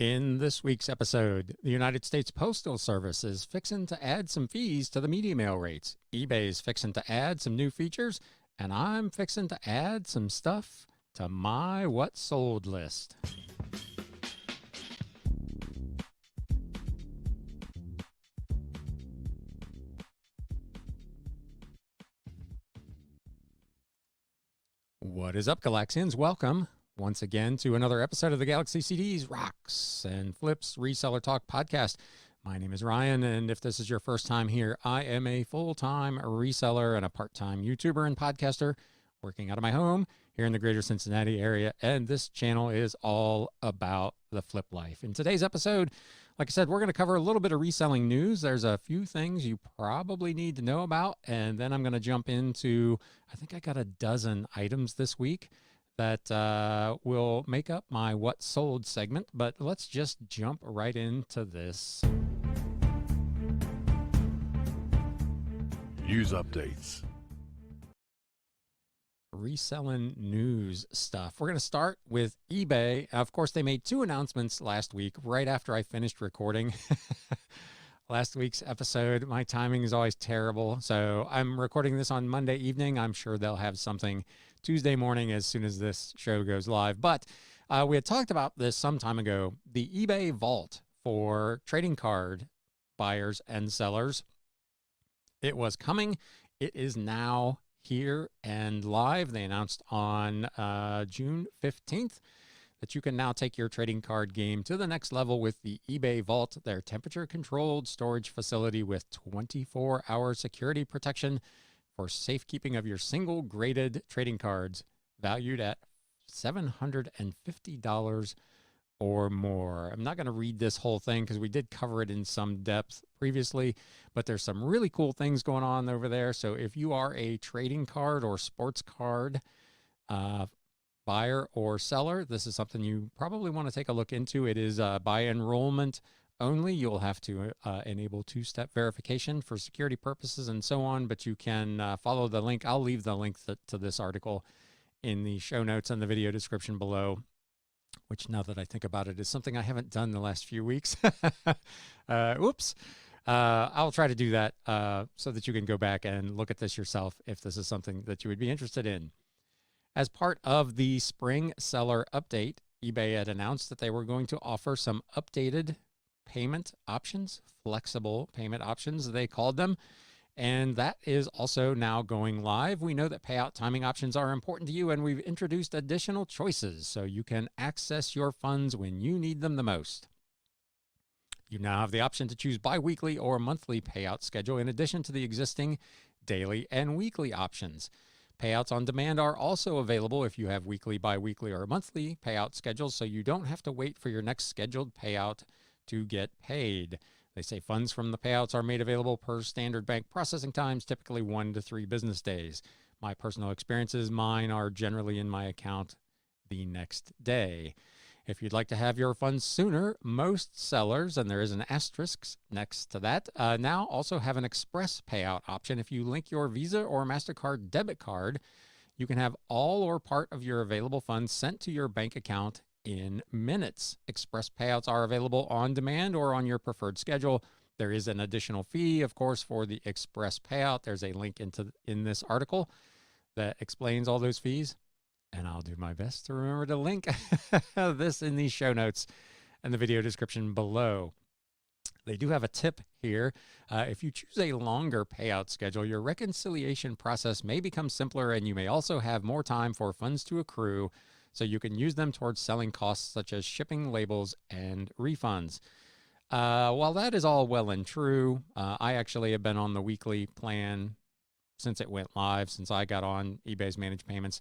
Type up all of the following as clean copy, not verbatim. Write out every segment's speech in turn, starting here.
In this week's episode, the United States Postal Service is fixing to add some fees to the media mail rates. eBay's fixing to add some new features, and I'm fixing to add some stuff to my what sold list. What is up, Galaxians? Welcome once again to another episode of the Galaxy CDs, Rocks, and Flips Reseller Talk podcast. My name is Ryan, and if this is your first time here, I am a full-time reseller and a part-time YouTuber and podcaster working out of my home here in the greater Cincinnati area, and this channel is all about the flip life. In today's episode, like I said, we're going to cover a little bit of reselling news. There's a few things you probably need to know about, and then I'm going to jump into, I think I got a dozen items this week that will make up my What Sold segment, but let's just jump right into this. News updates. Reselling news stuff. We're going to start with eBay. Of course, they made two announcements last week, right after I finished recording last week's episode. My timing is always terrible. So I'm recording this on Monday evening. I'm sure they'll have something Tuesday morning as soon as this show goes live. But we had talked about this some time ago, the eBay vault for trading card buyers and sellers. It was coming. It is now here and live. They announced on June 15th that you can now take your trading card game to the next level with the eBay Vault, their temperature-controlled storage facility with 24-hour security protection for safekeeping of your single-graded trading cards valued at $750 or more. I'm not going to read this whole thing because we did cover it in some depth previously, but there's some really cool things going on over there. So if you are a trading card or sports card buyer or seller, this is something you probably want to take a look into. It is by enrollment only. You'll have to enable two-step verification for security purposes and so on, but you can follow the link. I'll leave the link to this article in the show notes and the video description below, which, now that I think about it, is something I haven't done the last few weeks. Oops. I'll try to do that so that you can go back and look at this yourself if this is something that you would be interested in. As part of the spring seller update, eBay had announced that they were going to offer some updated payment options, flexible payment options, they called them. And that is also now going live. We know that payout timing options are important to you, and we've introduced additional choices so you can access your funds when you need them the most. You now have the option to choose biweekly or monthly payout schedule in addition to the existing daily and weekly options. Payouts on demand are also available if you have weekly, biweekly, or monthly payout schedules, so you don't have to wait for your next scheduled payout to get paid. They say funds from the payouts are made available per standard bank processing times, typically 1 to 3 business days. My personal experiences, mine are generally in my account the next day. If you'd like to have your funds sooner, most sellers, and there is an asterisk next to that, now also have an express payout option. If you link your Visa or MasterCard debit card, you can have all or part of your available funds sent to your bank account in minutes. Express payouts are available on demand or on your preferred schedule. There is an additional fee, of course, for the express payout. There's a link in this article that explains all those fees, and I'll do my best to remember to link this in the show notes and the video description below. They do have a tip here. If you choose a longer payout schedule, your reconciliation process may become simpler, and you may also have more time for funds to accrue, so you can use them towards selling costs such as shipping, labels, and refunds. While that is all well and true, I actually have been on the weekly plan since it went live, since I got on eBay's managed payments.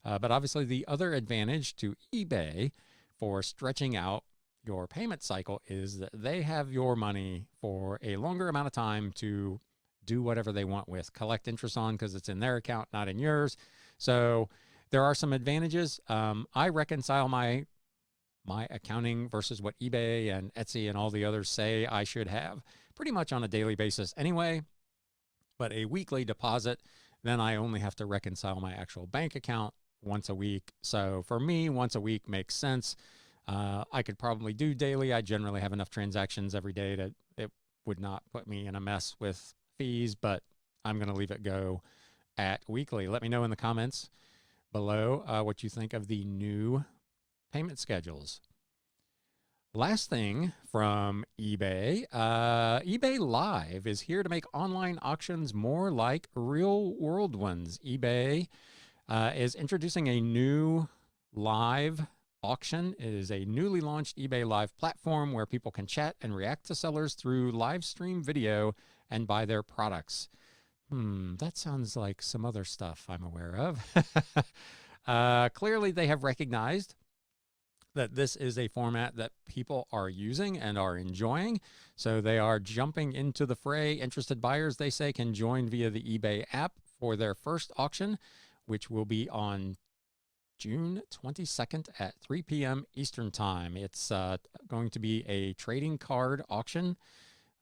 But obviously the other advantage to eBay for stretching out your payment cycle is that they have your money for a longer amount of time to do whatever they want with, collect interest on, because it's in their account, not in yours. So there are some advantages. I reconcile my accounting versus what eBay and Etsy and all the others say I should have pretty much on a daily basis anyway. But a weekly deposit, then I only have to reconcile my actual bank account once a week. So for me, once a week makes sense. I could probably do daily. I generally have enough transactions every day that it would not put me in a mess with fees, but I'm going to leave it go at weekly. Let me know in the comments below what you think of the new payment schedules. Last thing from eBay, eBay Live is here to make online auctions more like real world ones. eBay is introducing a new live auction. It is a newly launched eBay Live platform where people can chat and react to sellers through live stream video and buy their products. That sounds like some other stuff I'm aware of. Clearly, they have recognized that this is a format that people are using and are enjoying. So they are jumping into the fray. Interested buyers, they say, can join via the eBay app for their first auction, which will be on June 22nd at 3 p.m. Eastern Time. It's going to be a trading card auction,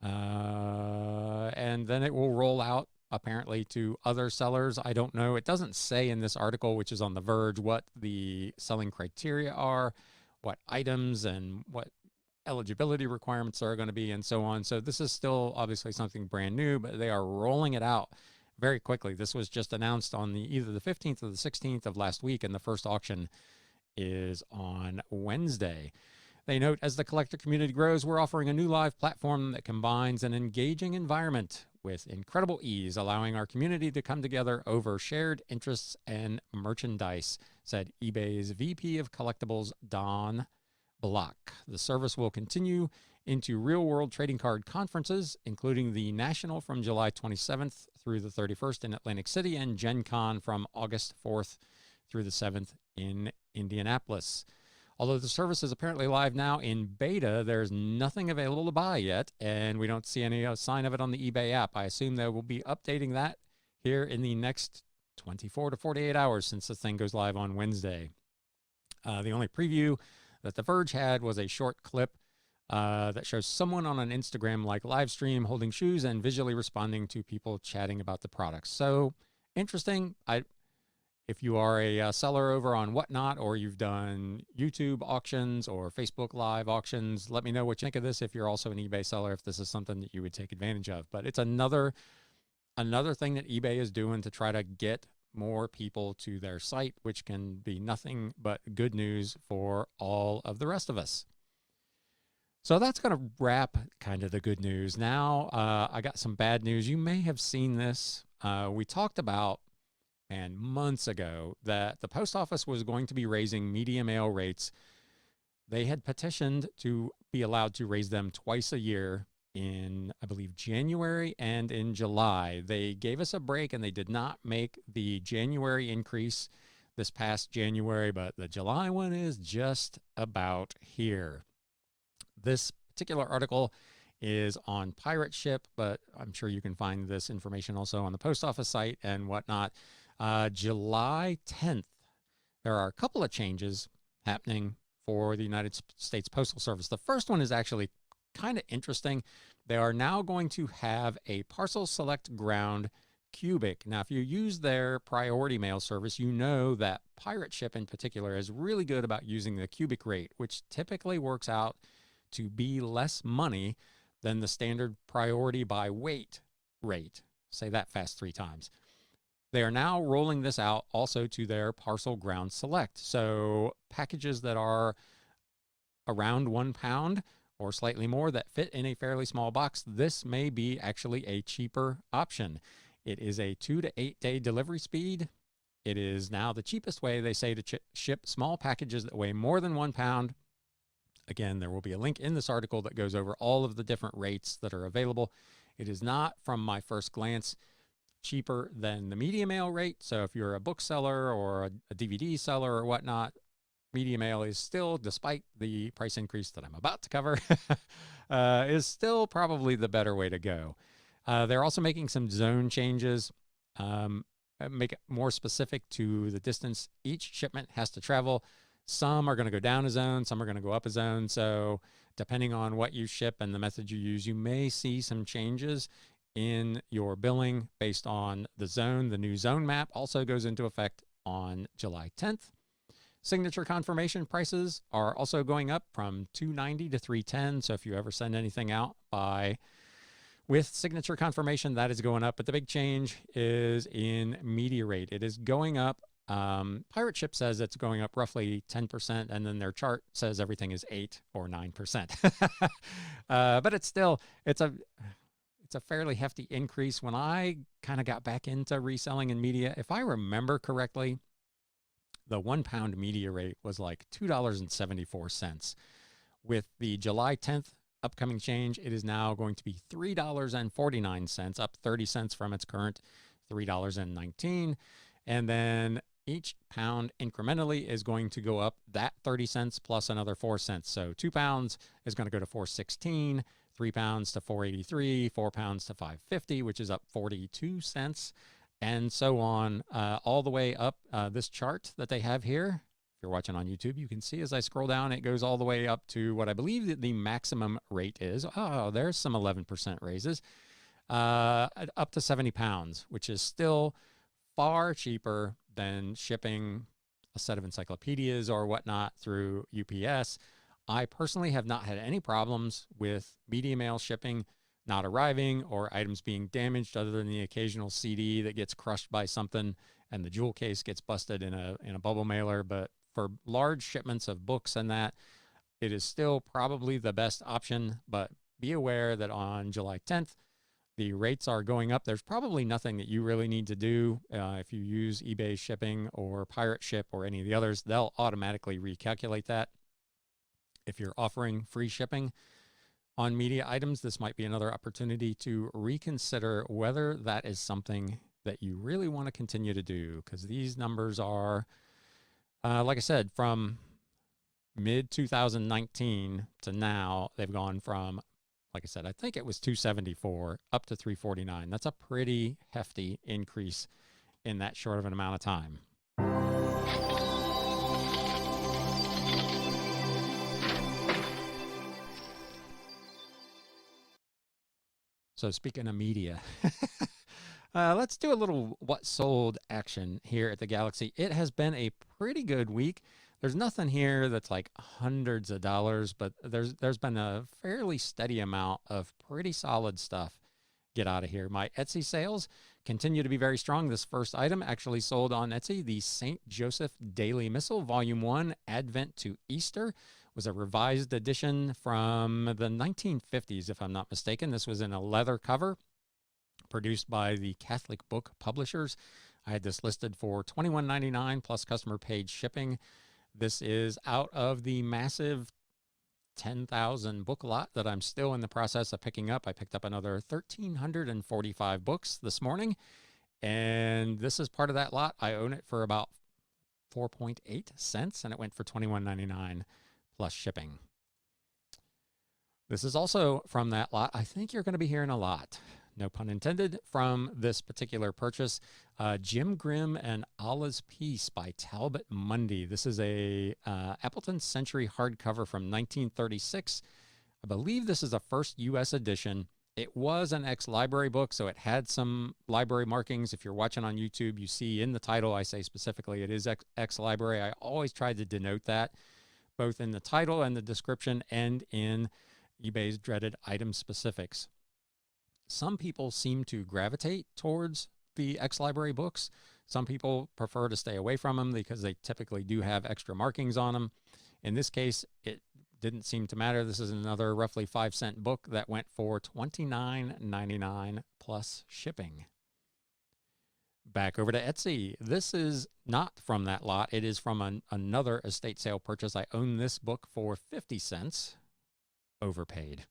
and then it will roll out apparently to other sellers. I don't know. It doesn't say in this article, which is on The Verge, what the selling criteria are, what items and what eligibility requirements are going to be, and so on. So this is still obviously something brand new, but they are rolling it out very quickly. This was just announced on either the 15th or the 16th of last week, and the first auction is on Wednesday. They note, as the collector community grows, we're offering a new live platform that combines an engaging environment with incredible ease, allowing our community to come together over shared interests and merchandise, said eBay's VP of Collectibles, Don Block. The service will continue into real-world trading card conferences, including the National from July 27th through the 31st in Atlantic City and Gen Con from August 4th through the 7th in Indianapolis. Although the service is apparently live now in beta, there's nothing available to buy yet, and we don't see any sign of it on the eBay app. I assume they will be updating that here in the next 24 to 48 hours since this thing goes live on Wednesday. The only preview that The Verge had was a short clip that shows someone on an Instagram-like live stream holding shoes and visually responding to people chatting about the products. So interesting. If you are a seller over on Whatnot, or you've done YouTube auctions or Facebook Live auctions, let me know what you think of this. If you're also an eBay seller, if this is something that you would take advantage of. But it's another thing that eBay is doing to try to get more people to their site, which can be nothing but good news for all of the rest of us. So that's going to wrap kind of the good news. Now, I got some bad news. You may have seen this. We talked about, and months ago, that the post office was going to be raising media mail rates. They had petitioned to be allowed to raise them twice a year in, I believe, January and in July. They gave us a break and they did not make the January increase this past January, but the July one is just about here. This particular article is on Pirate Ship, but I'm sure you can find this information also on the post office site and whatnot. July 10th, there are a couple of changes happening for the United States Postal Service. The first one is actually kind of interesting. They are now going to have a Parcel Select Ground cubic. Now, if you use their priority mail service, you know that Pirate Ship in particular is really good about using the cubic rate, which typically works out to be less money than the standard priority by weight rate. Say that fast 3 times. They are now rolling this out also to their Parcel Ground Select. So packages that are around 1 pound or slightly more that fit in a fairly small box, this may be actually a cheaper option. It is a 2 to 8 day delivery speed. It is now the cheapest way, they say, to ship small packages that weigh more than 1 pound. Again, there will be a link in this article that goes over all of the different rates that are available. It is not, from my first glance, cheaper than the media mail rate. So if you're a bookseller or a DVD seller or whatnot, media mail is still, despite the price increase that I'm about to cover, is still probably the better way to go. They're also making some zone changes, make it more specific to the distance each shipment has to travel. Some are going to go down a zone, some are going to go up a zone. So depending on what you ship and the method you use, you may see some changes in your billing based on the zone. The new zone map also goes into effect on July 10th. Signature confirmation prices are also going up from $290 to $310. So if you ever send anything out with signature confirmation, that is going up. But the big change is in media rate. It is going up. Pirate Ship says it's going up roughly 10%, and then their chart says everything is 8 or 9%. But it's a fairly hefty increase. When I kind of got back into reselling and media, if I remember correctly, the 1 pound media rate was like $2.74. With the July 10th upcoming change, it is now going to be $3.49, up 30 cents from its current $3.19. And then each pound incrementally is going to go up that 30 cents plus another 4 cents. So 2 pounds is going to go to $4.16, 3 pounds to $4.83, 4 pounds to $5.50, which is up 42 cents, and so on, all the way up. This chart that they have here, if you're watching on YouTube, you can see as I scroll down, it goes all the way up to what I believe the maximum rate is. Oh, there's some 11% raises, up to 70 pounds, which is still far cheaper than shipping a set of encyclopedias or whatnot through UPS. I personally have not had any problems with media mail shipping not arriving or items being damaged, other than the occasional CD that gets crushed by something and the jewel case gets busted in a bubble mailer. But for large shipments of books and that, it is still probably the best option. But be aware that on July 10th, the rates are going up. There's probably nothing that you really need to do. If you use eBay shipping or Pirate Ship or any of the others, they'll automatically recalculate that. If you're offering free shipping on media items, this might be another opportunity to reconsider whether that is something that you really want to continue to do, because these numbers are, like I said, from mid-2019 to now, they've gone from, like I said, I think it was $274 up to $349. That's a pretty hefty increase in that short of an amount of time. So speaking of media, let's do a little what sold action here at the Galaxy. It has been a pretty good week. There's nothing here that's like hundreds of dollars, but there's been a fairly steady amount of pretty solid stuff get out of here. My Etsy sales continue to be very strong. This first item actually sold on Etsy, the St. Joseph Daily Missal, Volume 1, Advent to Easter. Was a revised edition from the 1950s, if I'm not mistaken. This was in a leather cover, produced by the Catholic Book Publishers. I had this listed for $21.99 plus customer paid shipping. This is out of the massive 10,000 book lot that I'm still in the process of picking up. I picked up another 1,345 books this morning, and this is part of that lot. I own it for about 4.8 cents, and it went for $21.99 plus shipping. This is also from that lot. I think you're going to be hearing a lot, no pun intended, from this particular purchase. Jim Grimm and Allah's Peace by Talbot Mundy. This is a Appleton Century hardcover from 1936. I believe this is a first U.S. edition. It was an ex-library book, so it had some library markings. If you're watching on YouTube, you see in the title, I say specifically it is ex-library. I always tried to denote that, both in the title and the description and in eBay's dreaded item specifics. Some people seem to gravitate towards the ex-library books. Some people prefer to stay away from them because they typically do have extra markings on them. In this case, it didn't seem to matter. This is another roughly 5-cent book that went for $29.99 plus shipping. Back over to Etsy. This is not from that lot. It is from another estate sale purchase. I own this book for 50 cents. Overpaid.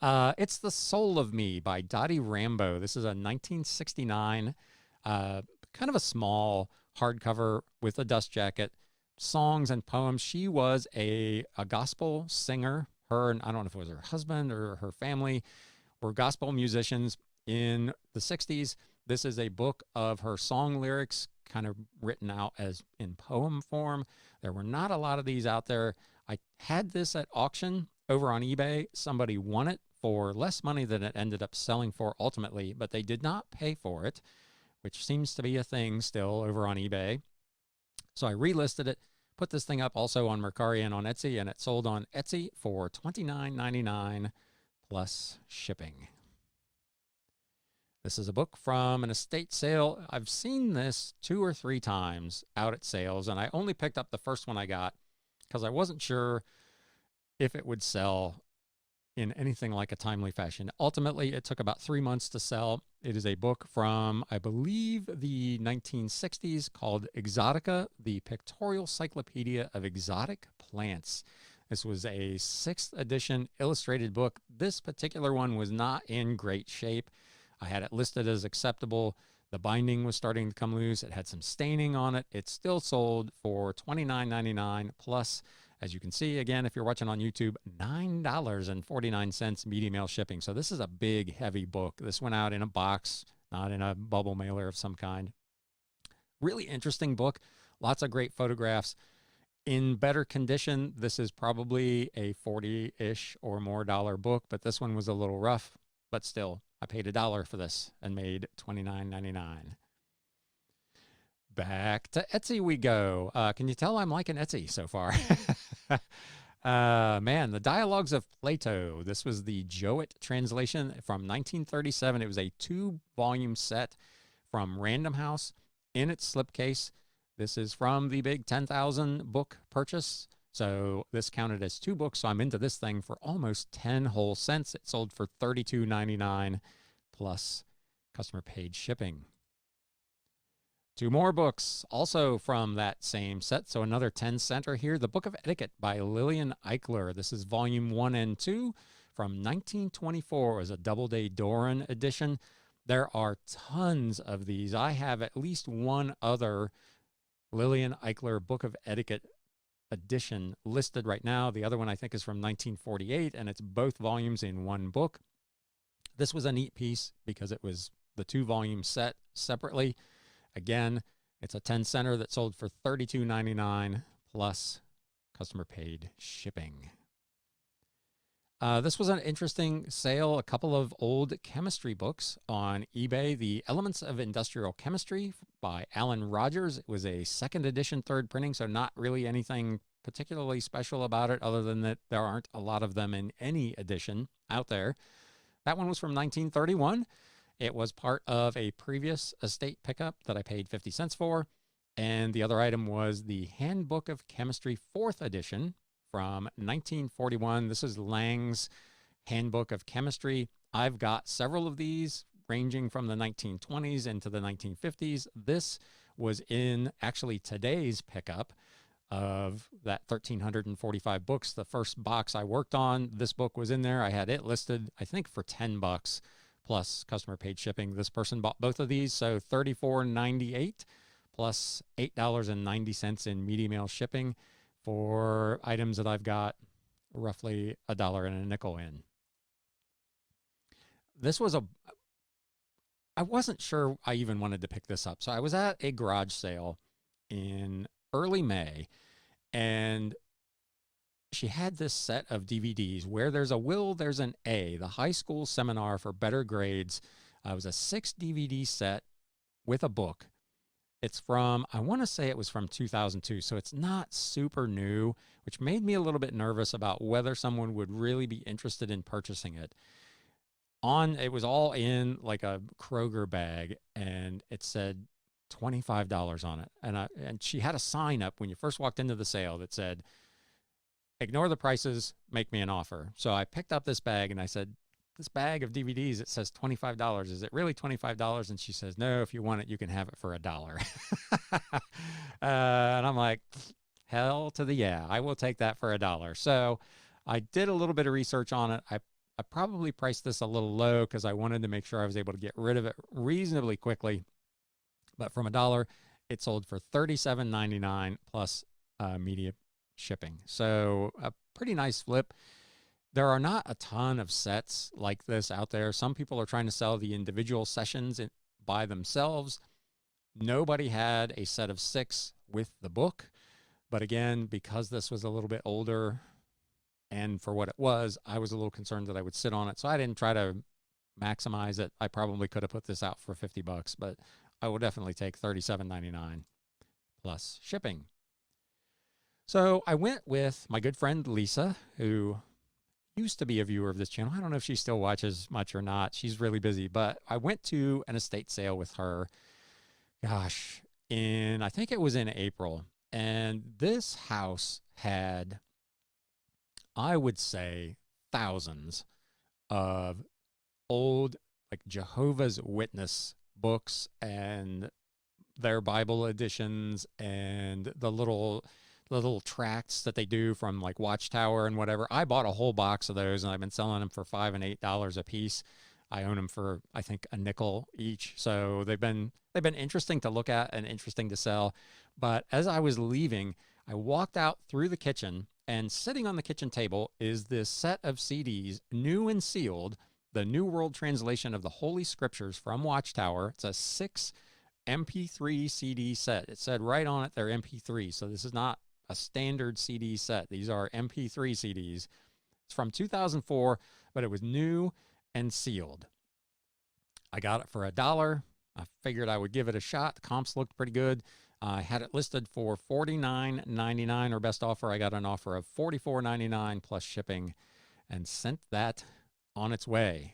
It's The Soul of Me by Dottie Rambo. This is a 1969, kind of a small hardcover with a dust jacket, songs and poems. She was a gospel singer. Her, and I don't know if it was her husband or her family, were gospel musicians in the 60s. This is a book of her song lyrics, kind of written out as in poem form. There were not a lot of these out there. I had this at auction over on eBay. Somebody won it for less money than it ended up selling for ultimately, but they did not pay for it, which seems to be a thing still over on eBay. So I relisted it, put this thing up also on Mercari and on Etsy, and it sold on Etsy for $29.99 plus shipping. This is a book from an estate sale. I've seen this 2 or 3 times out at sales, and I only picked up the first one I got because I wasn't sure if it would sell in anything like a timely fashion. Ultimately, it took about 3 months to sell. It is a book from, I believe, the 1960s called Exotica, the Pictorial Cyclopedia of Exotic Plants. This was a 6th edition illustrated book. This particular one was not in great shape. I had it listed as acceptable. The binding was starting to come loose. It had some staining on it. It still sold for $29.99 plus, as you can see, again, if you're watching on YouTube, $9.49 media mail shipping. So this is a big, heavy book. This went out in a box, not in a bubble mailer of some kind. Really interesting book. Lots of great photographs. In better condition, this is probably a 40-ish or more dollar book, but this one was a little rough. But still, I paid $1 for this and made $29.99. Back to Etsy we go. Can you tell I'm liking Etsy so far? Man, The Dialogues of Plato. This was the Jowett translation from 1937. It was a 2-volume set from Random House in its slipcase. This is from the big 10,000 book purchase. So this counted as 2 books. So I'm into this thing for almost 10 whole cents. It sold for $32.99 plus customer paid shipping. 2 more books, also from that same set. So another 10-center here. The Book of Etiquette by Lillian Eichler. This is volume 1 and 2 from 1924 as a Doubleday Doran edition. There are tons of these. I have at least one other Lillian Eichler Book of Etiquette edition listed right now. The other one I think is from 1948, and it's both volumes in one book. This was a neat piece because it was the 2-volume set separately. Again, it's a 10-center that sold for $32.99 plus customer paid shipping. This was an interesting sale. A couple of old chemistry books on eBay. The Elements of Industrial Chemistry by Alan Rogers. It was a 2nd edition, 3rd printing, so not really anything particularly special about it other than that there aren't a lot of them in any edition out there. That one was from 1931. It was part of a previous estate pickup that I paid 50 cents for. And the other item was the Handbook of Chemistry 4th edition from 1941. This is Lang's Handbook of Chemistry. I've got several of these ranging from the 1920s into the 1950s. This was in actually today's pickup of that 1,345 books. The first box I worked on, this book was in there. I had it listed, I think, for $10 plus customer paid shipping. This person bought both of these, so $34.98 plus $8.90 in media mail shipping for items that I've got roughly $1.05 in. This was I wasn't sure I even wanted to pick this up. So I was at a garage sale in early May, and she had this set of DVDs. Where there's a will, there's an A, the high school seminar for better grades. It was a 6 DVD set with a book. It's from, I want to say it was from 2002, so it's not super new, which made me a little bit nervous about whether someone would really be interested in purchasing it. It was all in like a Kroger bag, and it said $25 on it. And she had a sign up when you first walked into the sale that said, "Ignore the prices, make me an offer." So I picked up this bag and I said, "This bag of DVDs, it says $25. Is it really $25? And she says, "No, if you want it, you can have it for $1." And I'm like, hell to the yeah, I will take that for $1. So I did a little bit of research on it. I probably priced this a little low because I wanted to make sure I was able to get rid of it reasonably quickly. But from $1, it sold for $37.99 plus media shipping. So a pretty nice flip. There are not a ton of sets like this out there. Some people are trying to sell the individual sessions by themselves. Nobody had a set of 6 with the book. But again, because this was a little bit older and for what it was, I was a little concerned that I would sit on it. So I didn't try to maximize it. I probably could have put this out for $50, but I will definitely take $37.99 plus shipping. So I went with my good friend Lisa, who used to be a viewer of this channel. I don't know if she still watches much or not. She's really busy, but I went to an estate sale with her, gosh, I think it was in April. And this house had, I would say, thousands of old, like, Jehovah's Witness books and their Bible editions and the little tracts that they do from like Watchtower and whatever. I bought a whole box of those and I've been selling them for $5 and $8 a piece. I own them for, I think, a nickel each. So they've been interesting to look at and interesting to sell. But as I was leaving, I walked out through the kitchen, and sitting on the kitchen table is this set of CDs, new and sealed, the New World Translation of the Holy Scriptures from Watchtower. It's a 6 MP3 CD set. It said right on it they're MP3. So this is not a standard CD set. These are MP3 CDs. It's from 2004, but it was new and sealed. I got it for $1. I figured I would give it a shot. The comps looked pretty good. I had it listed for $49.99, or best offer. I got an offer of $44.99 plus shipping and sent that on its way.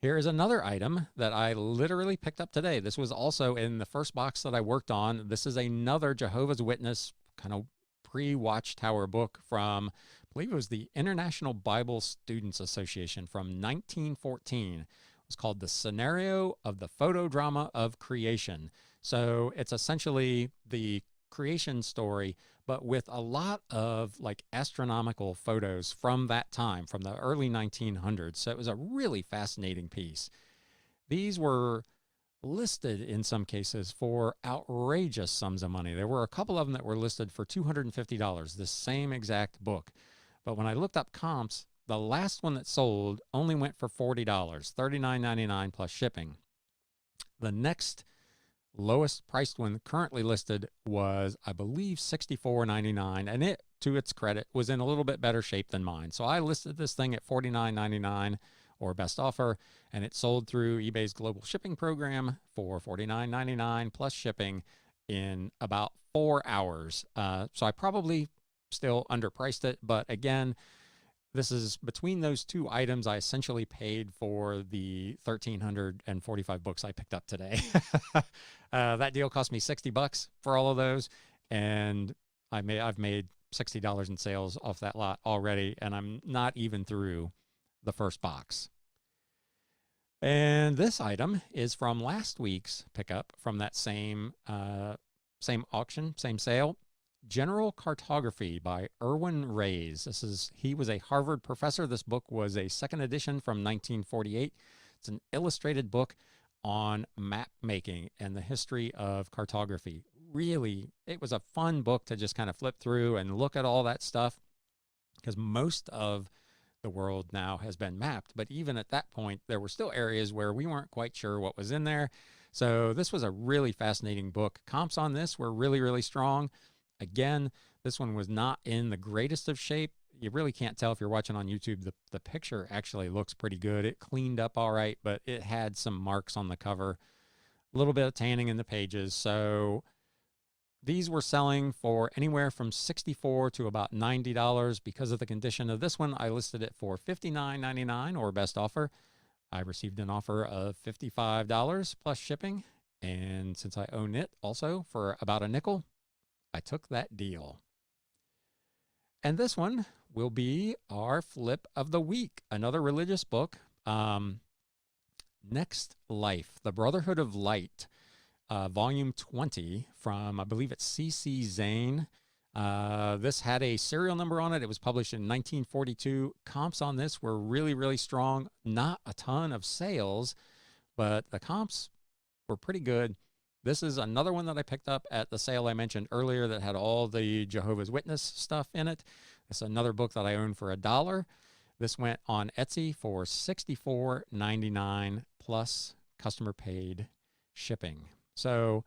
Here is another item that I literally picked up today. This was also in the first box that I worked on. This is another Jehovah's Witness kind of pre-Watchtower book from, I believe it was the International Bible Students Association from 1914. It was called The Scenario of the Photodrama of Creation. So it's essentially the creation story, but with a lot of like astronomical photos from that time, from the early 1900s. So it was a really fascinating piece. These were listed in some cases for outrageous sums of money. There were a couple of them that were listed for $250, this same exact book. But when I looked up comps, the last one that sold only went for $40, $39.99 plus shipping. The next lowest priced one currently listed was, I believe, $64.99, and it, to its credit, was in a little bit better shape than mine. So I listed this thing at $49.99 or best offer, and it sold through eBay's global shipping program for $49.99 plus shipping in about 4 hours. So I probably still underpriced it, but again, this is between those two items. I essentially paid for the 1,345 books I picked up today. That deal cost me $60 for all of those, and I've made $60 in sales off that lot already, and I'm not even through the first box. And this item is from last week's pickup from that same auction, same sale. General Cartography by Irwin Reyes. He was a Harvard professor. This book was a second edition from 1948. It's an illustrated book on map making and the history of cartography. Really, it was a fun book to just kind of flip through and look at all that stuff, because most of the world now has been mapped. But even at that point, there were still areas where we weren't quite sure what was in there. So this was a really fascinating book. Comps on this were really, really strong. Again, this one was not in the greatest of shape. You really can't tell if you're watching on YouTube. The picture actually looks pretty good. It cleaned up all right, but it had some marks on the cover, a little bit of tanning in the pages. So these were selling for anywhere from $64 to about $90. Because of the condition of this one, I listed it for $59.99 or best offer. I received an offer of $55 plus shipping. And since I own it also for about a nickel, I took that deal. And this one will be our flip of the week. Another religious book, Next Life, The Brotherhood of Light, volume 20 from, I believe it's C.C. Zane. This had a serial number on it. It was published in 1942. Comps on this were really, really strong. Not a ton of sales, but the comps were pretty good. This is another one that I picked up at the sale I mentioned earlier that had all the Jehovah's Witness stuff in it. It's another book that I own for $1. This went on Etsy for $64.99 plus customer paid shipping. So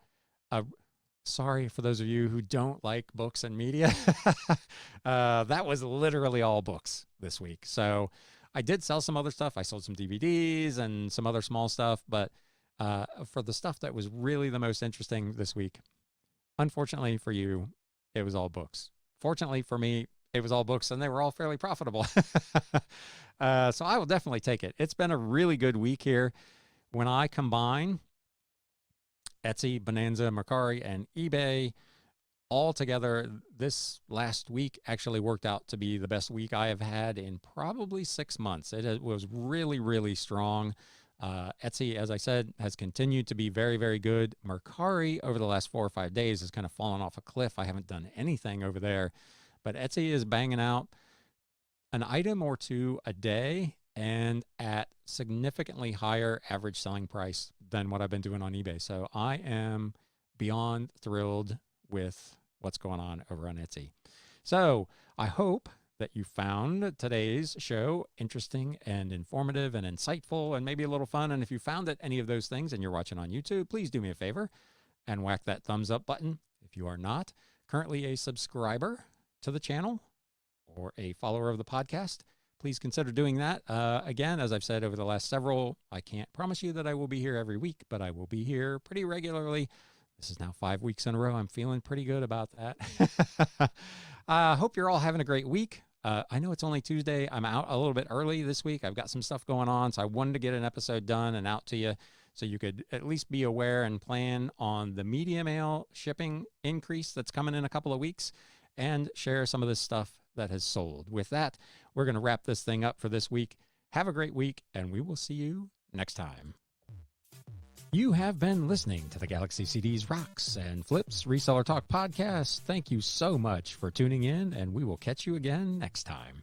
sorry for those of you who don't like books and media. That was literally all books this week. So I did sell some other stuff. I sold some DVDs and some other small stuff, but for the stuff that was really the most interesting this week, Unfortunately for you, it was all books. Fortunately for me, it was all books and they were all fairly profitable. So I will definitely take it. It's been a really good week here. When I combine Etsy, Bonanza, Mercari, and eBay all together, this last week actually worked out to be the best week I have had in probably 6 months. It was really, really strong. Etsy, as I said, has continued to be very, very good. Mercari over the last 4 or 5 days has kind of fallen off a cliff. I haven't done anything over there, but Etsy is banging out an item or two a day and at significantly higher average selling price than what I've been doing on eBay. So I am beyond thrilled with what's going on over on Etsy. So I hope that you found today's show interesting and informative and insightful and maybe a little fun. And if you found that any of those things and you're watching on YouTube, please do me a favor and whack that thumbs up button. If you are not currently a subscriber to the channel or a follower of the podcast, please consider doing that. Again, as I've said over the last several, I can't promise you that I will be here every week, but I will be here pretty regularly. This is now 5 weeks in a row. I'm feeling pretty good about that. Hope you're all having a great week. I know it's only Tuesday. I'm out a little bit early this week. I've got some stuff going on, so I wanted to get an episode done and out to you so you could at least be aware and plan on the media mail shipping increase that's coming in a couple of weeks and share some of this stuff that has sold. With that, we're going to wrap this thing up for this week. Have a great week, and we will see you next time. You have been listening to the Galaxy CDs Rocks and Flips Reseller Talk podcast. Thank you so much for tuning in, and we will catch you again next time.